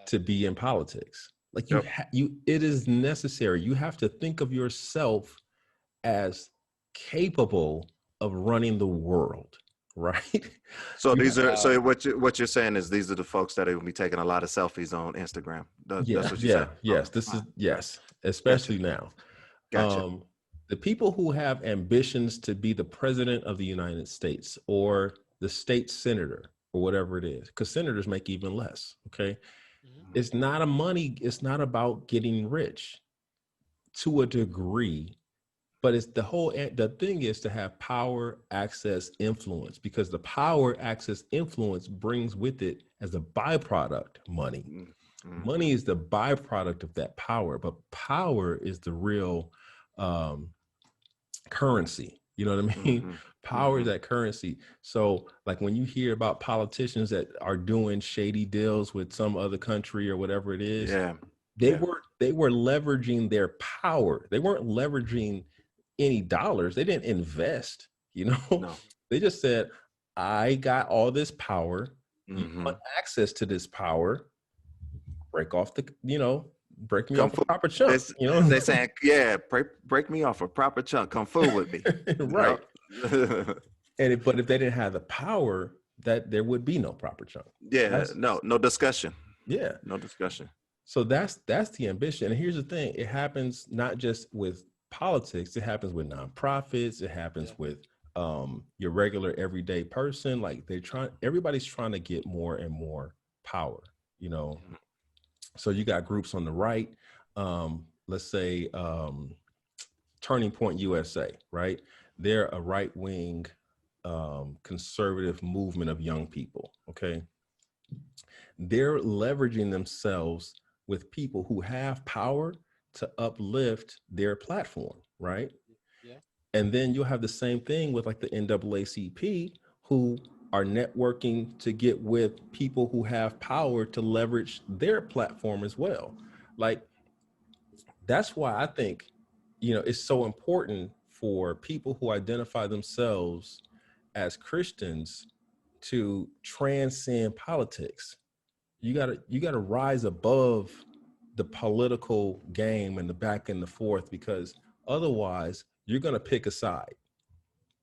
to be in politics. Like it is necessary. You have to think of yourself as capable of running the world, right?
So
You-
these are so what you're saying is these are the folks that are gonna be taking a lot of selfies on Instagram. That's what you said.
yes.
Okay,
This is
fine.
yes,
Gotcha.
especially now.
Gotcha.
The people who have ambitions to be the president of the United States or the state senator or whatever it is, because senators make even less. Okay. It's not it's not about getting rich to a degree, but it's the thing is to have power, access, influence, because the power, access, influence brings with it as a byproduct money. Money is the byproduct of that power, but power is the real currency. You know what I mean? Power is that currency. So like when you hear about politicians that are doing shady deals with some other country or whatever it is, they were leveraging their power. They weren't leveraging any dollars. They didn't invest, you know.
No.
They just said, I got all this power. You want access to this power, break me off a proper chunk.
They saying, break me off a proper chunk. Come fool with me.
Right. But if they didn't have the power, that there would be no proper chunk.
No discussion.
Yeah.
No discussion.
So that's the ambition. And here's the thing. It happens not just with politics, it happens with nonprofits, it happens with your regular everyday person. Like everybody's trying to get more and more power, you know. So you got groups on the right, let's say Turning Point USA, right? They're a right-wing conservative movement of young people, okay? They're leveraging themselves with people who have power to uplift their platform, right?
Yeah.
And then you'll have the same thing with like the NAACP, who are networking to get with people who have power to leverage their platform as well. Like, that's why I think, it's so important for people who identify themselves as Christians to transcend politics. You gotta rise above the political game and the back and the forth, because otherwise you're gonna pick a side.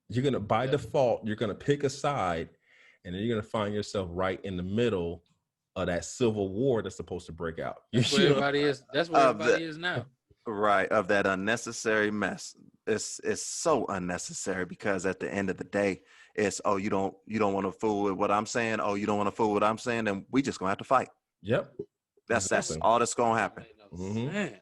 You're gonna, by default, you're gonna pick a side, and then you're gonna find yourself right in the middle of that civil war that's supposed to break out.
That's where everybody is. That's where everybody is now.
Right, of that unnecessary mess. It's so unnecessary, because at the end of the day, it's you don't want to fool with what I'm saying. Oh, you don't want to fool with what I'm saying, then we just gonna have to fight.
Yep.
That's all that's gonna happen.
Sense.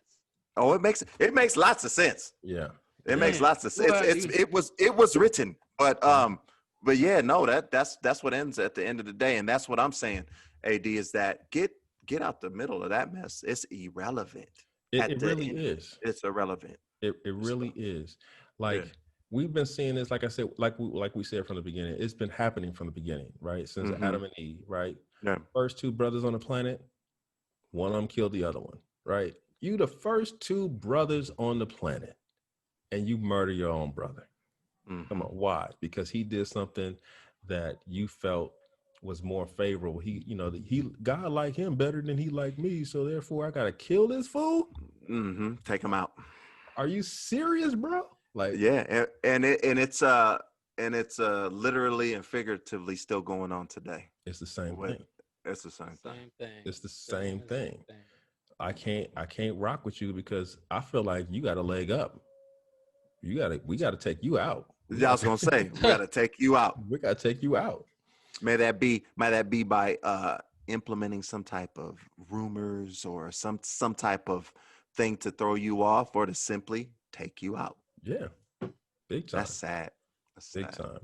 Oh, it makes lots of sense.
Yeah.
It makes lots of sense. It was written, but yeah, no, that's what ends at the end of the day, and that's what I'm saying. AD is that get out the middle of that mess. It's irrelevant.
It really is.
It's irrelevant.
It really is. Like we've been seeing this, like I said, like we said from the beginning, it's been happening from the beginning, right? Since Adam and Eve, right?
Yeah.
First two brothers on the planet, one of them killed the other one, right? You the first two brothers on the planet, and you murder your own brother. Come on, why? Because he did something that you felt was more favorable. God liked him better than he liked me, so therefore I gotta kill this fool.
Take him out.
Are you serious, bro? Like,
yeah, and it's literally and figuratively still going on today.
It's the same thing.
It's the same thing.
It's the same thing. I can't rock with you because I feel like you got a leg up. We gotta take you out.
I was gonna say, we gotta take you out.
We gotta take you out.
May that be by implementing some type of rumors or some type of thing to throw you off, or to simply take you out.
Yeah, big time.
That's sad.
Big time.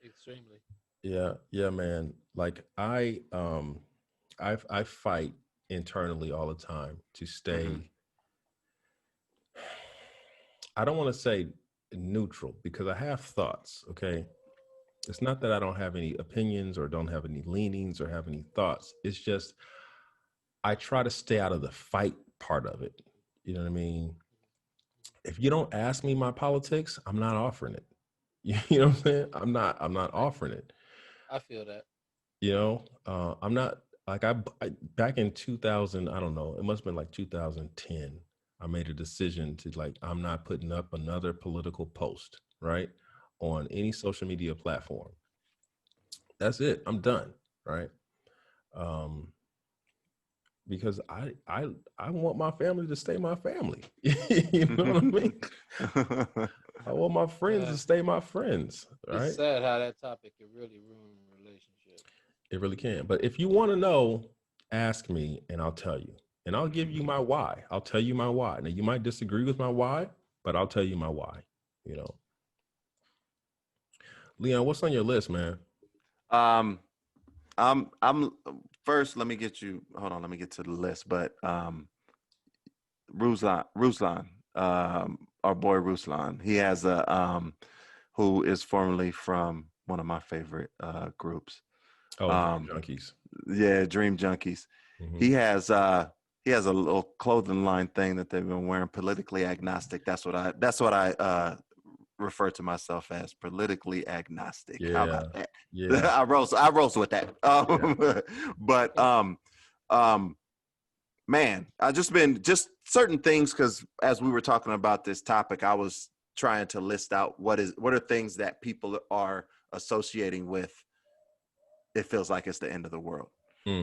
Extremely.
Yeah, man. Like I fight internally all the time to stay. I don't want to say neutral, because I have thoughts. Okay. It's not that I don't have any opinions or don't have any leanings or have any thoughts. It's just I try to stay out of the fight part of it. You know what I mean? If you don't ask me my politics, I'm not offering it. You know what I'm saying? I'm not offering it.
I feel that.
I'm not like I back in 2000, I don't know, it must have been like 2010. I made a decision to I'm not putting up another political post, right, on any social media platform. That's it. I'm done. Right. Because I want my family to stay my family. You know what I mean? I want my friends to stay my friends. Right.
It's sad how that topic can really ruin a relationship.
It really can. But if you want to know, ask me and I'll tell you. And I'll give you my why. I'll tell you my why. Now you might disagree with my why, but I'll tell you my why. You know. Leon, what's on your list, man?
I'm first. Let me get to the list. But Ruslan, our boy Ruslan, he has a who is formerly from one of my favorite groups.
Oh, Dream Junkies.
Yeah, Dream Junkies. Mm-hmm. He has a little clothing line thing that they've been wearing, politically agnostic. That's what I refer to myself as, politically agnostic. Yeah. How about that? Yeah. I rose with that. But man, I just certain things, because as we were talking about this topic, I was trying to list out what are things that people are associating with. It feels like it's the end of the world.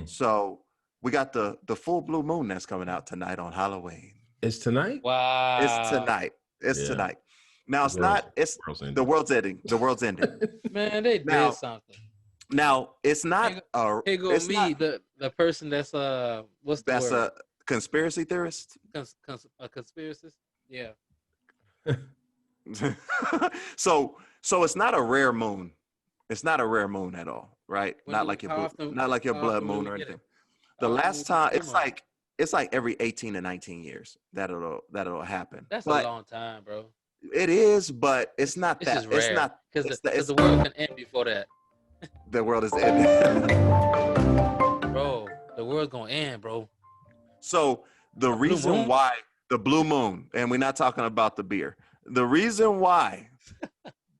So we got the full blue moon that's coming out tonight on Halloween.
It's tonight?
Wow.
It's tonight. Tonight. Now the world's ending. The world's ending.
Man, they did something.
Now it's not
the person that's what's the word?
A conspiracy theorist?
A conspiracist? Yeah.
So it's not a rare moon. It's not a rare moon at all, right? Not like your blood moon or anything. The last time it's like every 18 to 19 years that'll happen.
That's a long time, bro.
It is, but it's not that.
It's rare.
It's not
because the world can end before that.
The world is ending.
Bro, the world's gonna end, bro.
So the reason why the blue moon, and we're not talking about the beer. The reason why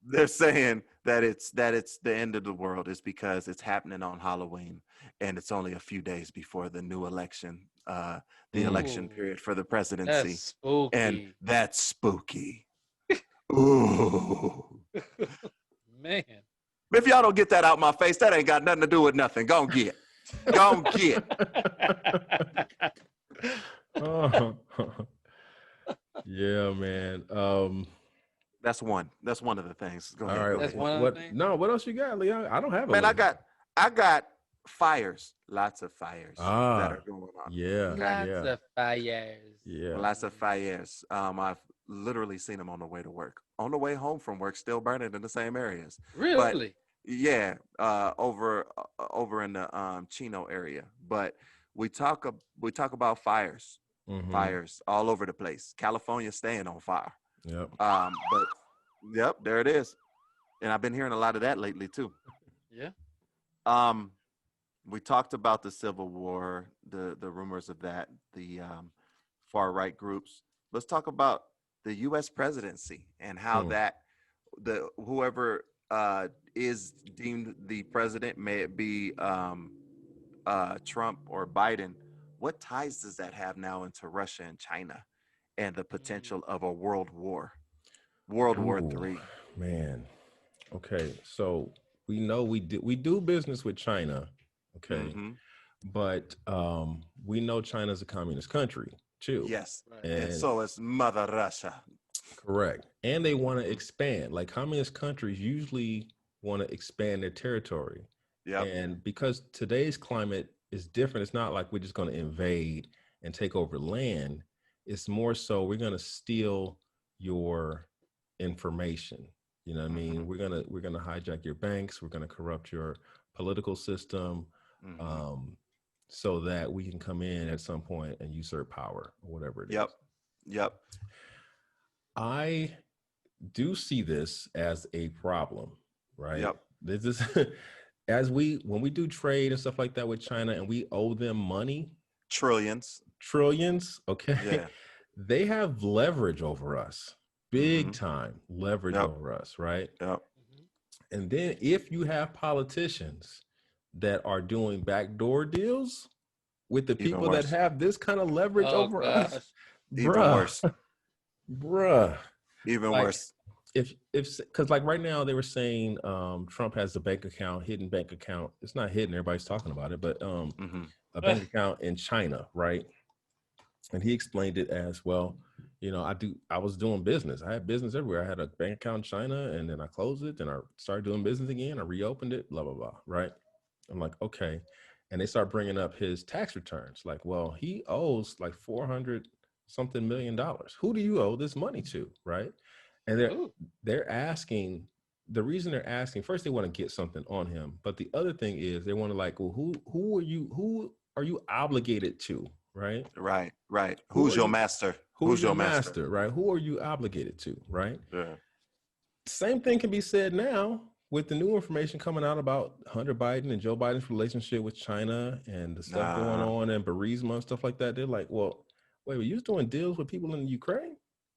they're saying that it's the end of the world is because it's happening on Halloween, and it's only a few days before the new election, the election period for the presidency.
That's spooky.
And that's spooky. Ooh.
Man.
If y'all don't get that out my face, that ain't got nothing to do with nothing. Go and get.
Oh. Yeah, man.
That's one of the things. Go ahead.
All right.
That's one of the things?
No, what else you got, Leon? I don't have a
man.
list.
I got fires. Lots of fires that are going on.
Yeah.
Lots of fires.
Yeah.
Lots of fires. I've literally seen them on the way to work. On the way home from work, still burning in the same areas.
Really?
But, yeah. Over in the Chino area. But we talk about fires. Mm-hmm. Fires all over the place. California staying on fire.
Yep.
But yep, there it is. And I've been hearing a lot of that lately too.
Yeah.
We talked about the Civil War, the rumors of that, the far right groups. Let's talk about the U.S. presidency and how that whoever is deemed the president, may it be Trump or Biden, what ties does that have now into Russia and China and the potential of a world war, World War III?
Man, okay, so we know we do business with China, okay, but we know China's a communist country too.
Yes, and so is Mother Russia.
Correct, and they want to expand. Like communist countries usually want to expand their territory. Yeah, and because today's climate is different, it's not like we're just going to invade and take over land. It's more so we're going to steal your information. You know what I mean? We're gonna hijack your banks. We're gonna corrupt your political system, so that we can come in at some point and usurp power or whatever it is.
Yep.
I do see this as a problem, right?
Yep.
This is when we do trade and stuff like that with China and we owe them money, trillions. Okay. Yeah. They have leverage over us. Big time leverage over us, right?
Yep.
And then if you have politicians that are doing backdoor deals with the people that have this kind of leverage over us,
even worse.
Bruh.
Even worse.
if because like right now they were saying Trump has a bank account, hidden bank account. It's not hidden, everybody's talking about it, but a bank account in China, right? And he explained it as, well, you know, I was doing business. I had business everywhere. I had a bank account in China, and then I closed it, then I started doing business again. I reopened it, blah, blah, blah, right? I'm like, okay. And they start bringing up his tax returns. Like, well, he owes like 400 something $million. Who do you owe this money to, right? And they're asking, the reason they're asking, first they want to get something on him, but the other thing is they want to like, well, who are you obligated to, right?
Right. Who's your master?
Who's your master, right? Who are you obligated to, right?
Yeah.
Same thing can be said now with the new information coming out about Hunter Biden and Joe Biden's relationship with China and the stuff going on and Burisma and stuff like that. They're like, well, wait, you was doing deals with people in Ukraine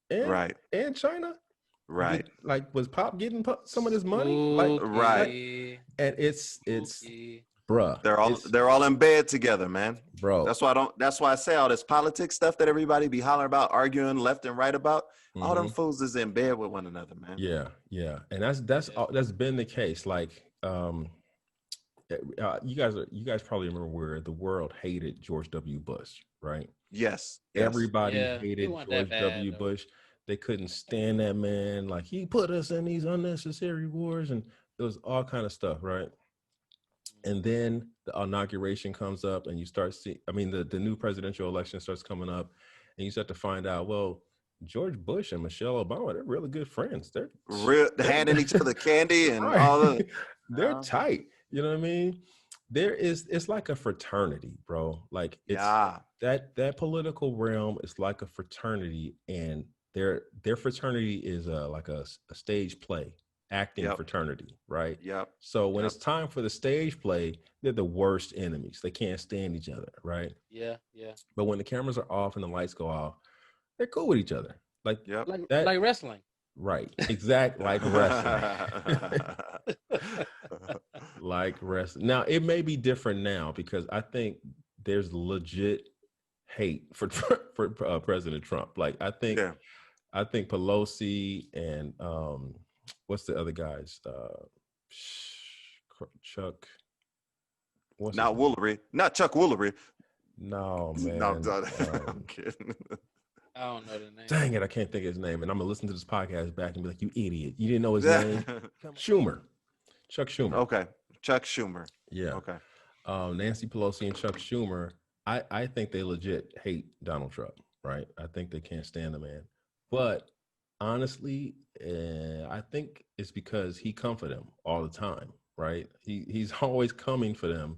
and China?
Right.
Was Pop getting some of this money?
Right.
And it's bruh.
They're all in bed together, man.
Bro.
That's why I say all this politics stuff that everybody be hollering about, arguing left and right about. All them fools is in bed with one another, man.
Yeah. And that's been the case. Like you guys probably remember where the world hated George W. Bush, right?
Yes.
Everybody hated George W. Bush. They couldn't stand that man. Like, he put us in these unnecessary wars, and it was all kind of stuff, right? And then the inauguration comes up, and you start seeing, the new presidential election starts coming up, and you start to find out, well, George Bush and Michelle Obama, they're really good friends. They're
handing each other candy and all the.
They're tight. You know what I mean? It's like a fraternity, bro. Like, it's that political realm is like a fraternity, and their fraternity is like a stage play, acting fraternity, right?
Yep.
So when it's time for the stage play, they're the worst enemies. They can't stand each other, right?
Yeah.
But when the cameras are off and the lights go off, they're cool with each other. Like
wrestling.
Right. Exact. Like wrestling. Like wrestling. Now, it may be different now because I think there's legit hate for President Trump. Like, I think Pelosi and what's the other guys? Chuck.
Not Woolery. Not Chuck Woolery.
No, man.
No, I'm kidding.
I don't know the name.
Dang it, I can't think of his name. And I'm going to listen to this podcast back and be like, you idiot. You didn't know his name? Schumer. Chuck Schumer.
Okay. Chuck Schumer.
Yeah.
Okay.
Nancy Pelosi and Chuck Schumer, I think they legit hate Donald Trump, right? I think they can't stand the man. But honestly, I think it's because he comes for them all the time, right? He's always coming for them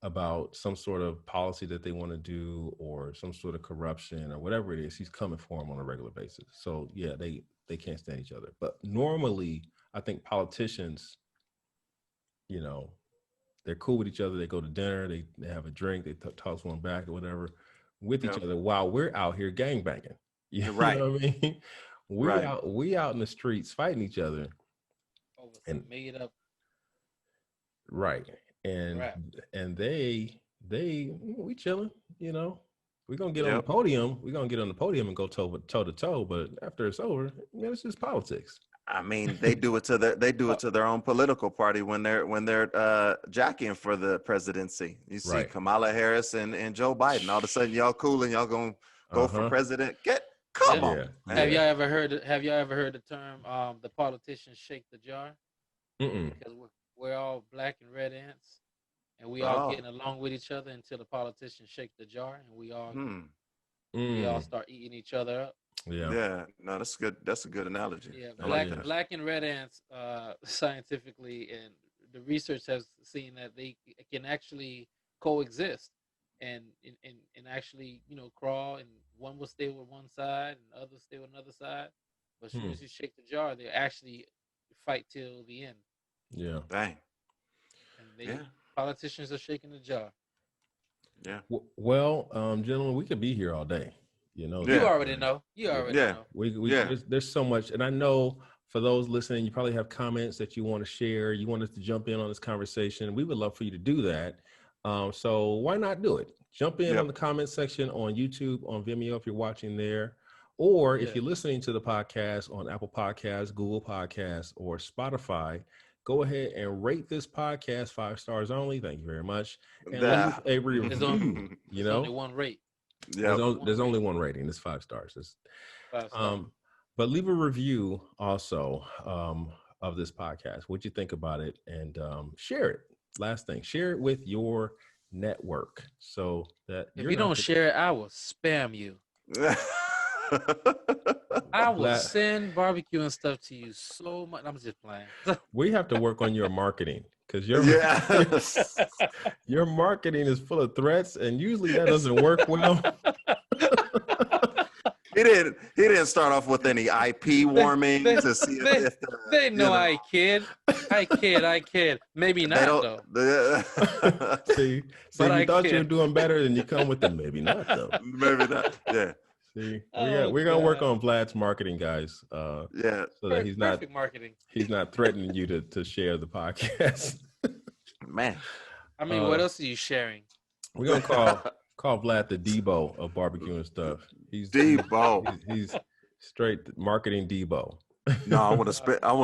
about some sort of policy that they want to do or some sort of corruption or whatever it is. He's coming for them on a regular basis. So yeah, they can't stand each other. But normally, I think politicians, you know, they're cool with each other. They go to dinner, they have a drink, they toss one back or whatever with each other while we're out here gangbanging. You know what I mean? We out in the streets fighting each other.
Over some made up.
Right. And they we chilling, you know. We're gonna get on the podium. We're gonna get on the podium and go toe to toe. But after it's over, man, it's just politics.
I mean, they do it to their own political party when they're jockeying for the presidency. You see Kamala Harris and Joe Biden. All of a sudden, y'all cool and y'all gonna go for president. Come on.
Have y'all ever heard the term the politicians shake the jar? Because we're all black and red ants, and we all getting along with each other until the politicians shake the jar, and we all start eating each other up.
Yeah. No, that's good. That's a good analogy.
Yeah, black and red ants, scientifically, and the research has seen that they can actually coexist, and actually, you know, crawl, and one will stay with one side, and the other stay with another side. But as soon as you shake the jar, they actually fight till the end.
Yeah.
Dang.
And politicians are shaking the jar.
Yeah.
Well, gentlemen, we could be here all day. You know.
You already know. know.
There's so much, and I know for those listening, you probably have comments that you want to share. You want us to jump in on this conversation. We would love for you to do that. So why not do it? Jump in on the comment section on YouTube, on Vimeo if you're watching there, Or if you're listening to the podcast on Apple Podcasts, Google Podcasts, or Spotify, go ahead and rate this podcast 5 stars only. Thank you very much. And leave a review.
There's only one rate.
There's only one rating. It's 5 stars. It's
5 stars.
But leave a review also of this podcast. What you think about it, and share it. Last thing, share it with your network so that
if you don't share it, I will spam you. I will send barbecue and stuff to you so much. I'm just playing.
We have to work on your marketing, because your marketing is full of threats, and usually that doesn't work well.
He didn't start off with any IP warming to see if
they know I kid. Maybe not though.
See, you thought you were doing better, and you come with the maybe not though.
Maybe not. Yeah.
See, we're gonna work on Vlad's marketing, guys. So that he's not threatening you to share the podcast.
Man,
I mean, what else are you sharing?
We're gonna call Vlad the Debo of barbecue and stuff. He's
Debo.
He's straight marketing Debo.
No, I want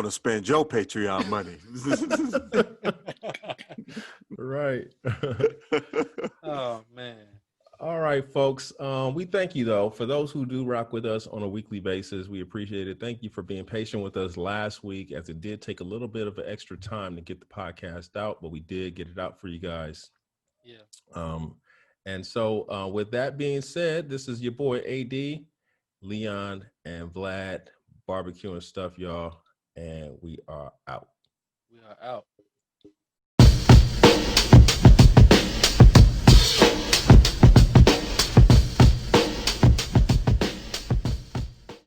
to spend your Patreon money.
Right.
Oh man.
All right, folks. We thank you, though, for those who do rock with us on a weekly basis. We appreciate it. Thank you for being patient with us last week, as it did take a little bit of an extra time to get the podcast out, but we did get it out for you guys.
Yeah.
And so with that being said, this is your boy AD, Leon, and Vlad, barbecue and stuff, y'all. And we are out.
We are out.